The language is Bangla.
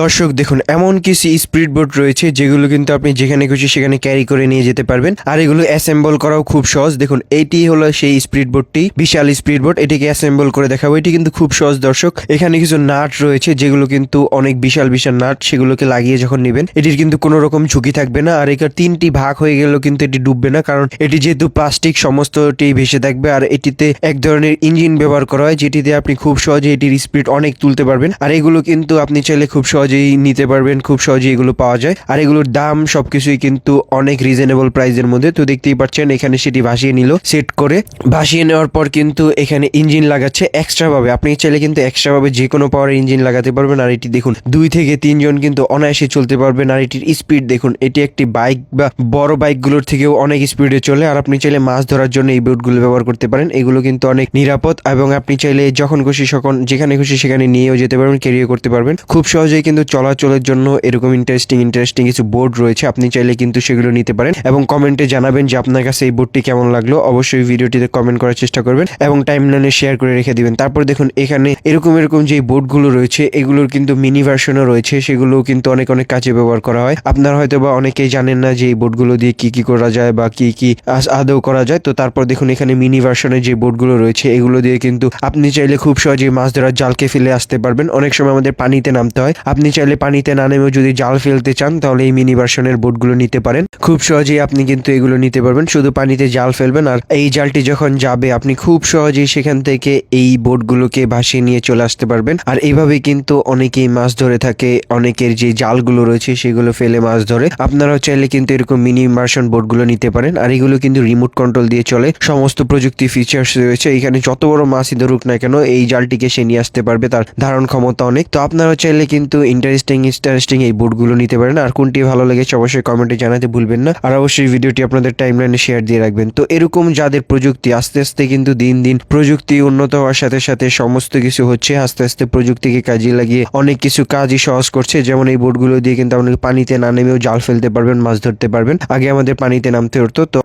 দর্শক দেখুন, এমন কিছু স্পিড বোট রয়েছে যেগুলো কিন্তু আপনি যেখানে খুশি সেখানে ক্যারি করে নিয়ে যেতে পারবেন, আর এগুলো অ্যাসেম্বল করাও খুব সহজ। দেখুন, এইটি হলো সেই স্পিড বোটটি, বিশাল স্পিড বোট। এটিকে অ্যাসেম্বল করে দেখাবো। এটি কিন্তু খুব সহজ দর্শক। এখানে কিছু নাট রয়েছে যেগুলো কিন্তু অনেক বিশাল বিশাল নাট, সেগুলোকে লাগিয়ে যখন নেবেন এটির কিন্তু কোনো রকম ঝুঁকি থাকবে না। আর এটার তিনটি ভাগ হয়ে গেলেও কিন্তু এটি ডুববে না, কারণ এটি যেহেতু প্লাস্টিক সমস্তটি ভেসে থাকবে। আর এটিতে এক ধরনের ইঞ্জিন ব্যবহার করা হয় যেটিতে আপনি খুব সহজে এটির স্পিড অনেক তুলতে পারবেন। আর এগুলো কিন্তু আপনি চাইলে খুব সহজেই নিতে পারবেন, খুব সহজেই এগুলো পাওয়া যায়। আর এগুলোর দাম সবকিছুই কিন্তু অনেক রিজনেবল প্রাইসের মধ্যে। তো দেখতেই পাচ্ছেন এখানে সেটি ভাসিয়ে নিল সেট করে। ভাসিয়ে নেওয়ার পর কিন্তু এখানে ইঞ্জিন লাগাচ্ছে এক্সট্রা ভাবে। আপনি চাইলে কিন্তু এক্সট্রা ভাবে যে কোনো পাওয়ারের ইঞ্জিন লাগাতে পারবেন। আর এটি দেখুন 2 থেকে 3 জন কিন্তু অনায়াসে চলতে পারবেন। আর এটির স্পিড দেখুন, এটি একটি বাইক বা বড় বাইকগুলোর থেকেও অনেক স্পিডে চলে। আর আপনি চাইলে মাছ ধরার জন্য এই বোটগুলো ব্যবহার করতে পারেন। এগুলো কিন্তু অনেক নিরাপদ এবং আপনি চাইলে যখন খুশি যখন যেখানে খুশি সেখানে নিয়েও যেতে পারবেন, ক্যারিও করতে পারবেন। খুব সহজেই কিন্তু চলাচলের জন্য এরকম ইন্টারেস্টিং কিছু বোর্ড রয়েছে। আপনি চাইলে কিন্তু সেগুলো নিতে পারেন এবং কমেন্টে জানাবেন যে আপনার কাছে এই বোর্ডটি কেমন লাগলো। অবশ্যই ভিডিওটিতে কমেন্ট করার চেষ্টা করবেন এবং টাইমলাইনে শেয়ার করে রেখে দিবেন। তারপর দেখুন এখানে এরকম যে বোর্ডগুলো রয়েছে এগুলোর কিন্তু মিনি ভার্সনও রয়েছে, সেগুলো কিন্তু অনেক কাজে ব্যবহার করা হয়। আপনারা হয়তো বা অনেকেই জানেন না যে এই বোর্ডগুলো দিয়ে কি করা যায় বা কি আদৌ করা যায়। তো তারপর দেখুন এখানে মিনি ভার্সনের যে বোর্ডগুলো রয়েছে এগুলো দিয়ে কিন্তু আপনি চাইলে খুব সহজেই মাছ ধরার জালকে ফেলে আসতে পারবেন। অনেক সময় আমাদের পানিতে নামতে হয়, আপনি চাইলে পানিতে না নেমেও যদি জাল ফেলতে চান তাহলে এই মিনি ভার্সনের বোটগুলো নিতে পারেন। খুব সহজেই আপনি কিন্তু এগুলো নিতে পারবেন, শুধু পানিতে জাল ফেলবেন আর এই জালটি যখন যাবে আপনি খুব সহজেই সেখান থেকে এই বোটগুলোকে ভাসিয়ে নিয়ে চলে আসতে পারবেন। আর এইভাবে কিন্তু অনেকেই মাছ ধরে থাকে, অনেকের যে জালগুলো রয়েছে সেগুলো ফেলে মাছ ধরে। আপনারাও চাইলে কিন্তু এরকম মিনি ভার্সন বোটগুলো নিতে পারেন। আর এগুলো কিন্তু রিমোট কন্ট্রোল দিয়ে চলে, সমস্ত প্রযুক্তি ফিচার্স রয়েছে। এখানে যত বড় মাছই ধরুক না কেন এই জালটিকে সে নিয়ে আসতে পারবে, তার ধারণ ক্ষমতা অনেক। তো আপনারা চাইলে কিন্তু ইন্টারেস্টিং এই বোর্ডগুলো নিতে পারেন। আর কোনটি ভালো লেগেছে অবশ্যই কমেন্টে জানাতে ভুলবেন না। আর অবশ্যই ভিডিওটি আপনাদের টাইমলাইনে শেয়ার দিয়ে রাখবেন। তো এরকম যাদের প্রযুক্তি আস্তে আস্তে কিন্তু দিন দিন প্রযুক্তি উন্নত হওয়ার সাথে সাথে সমস্ত কিছু হচ্ছে, আস্তে আস্তে প্রযুক্তিকে কাজে লাগিয়ে অনেক কিছু কাজই সহজ করছে। যেমন এই বোর্ডগুলো দিয়ে কিন্তু আপনি পানিতে না নেমেও জাল ফেলতে পারবেন, মাছ ধরতে পারবেন। আগে আমাদের পানিতে নামতে হতো। তো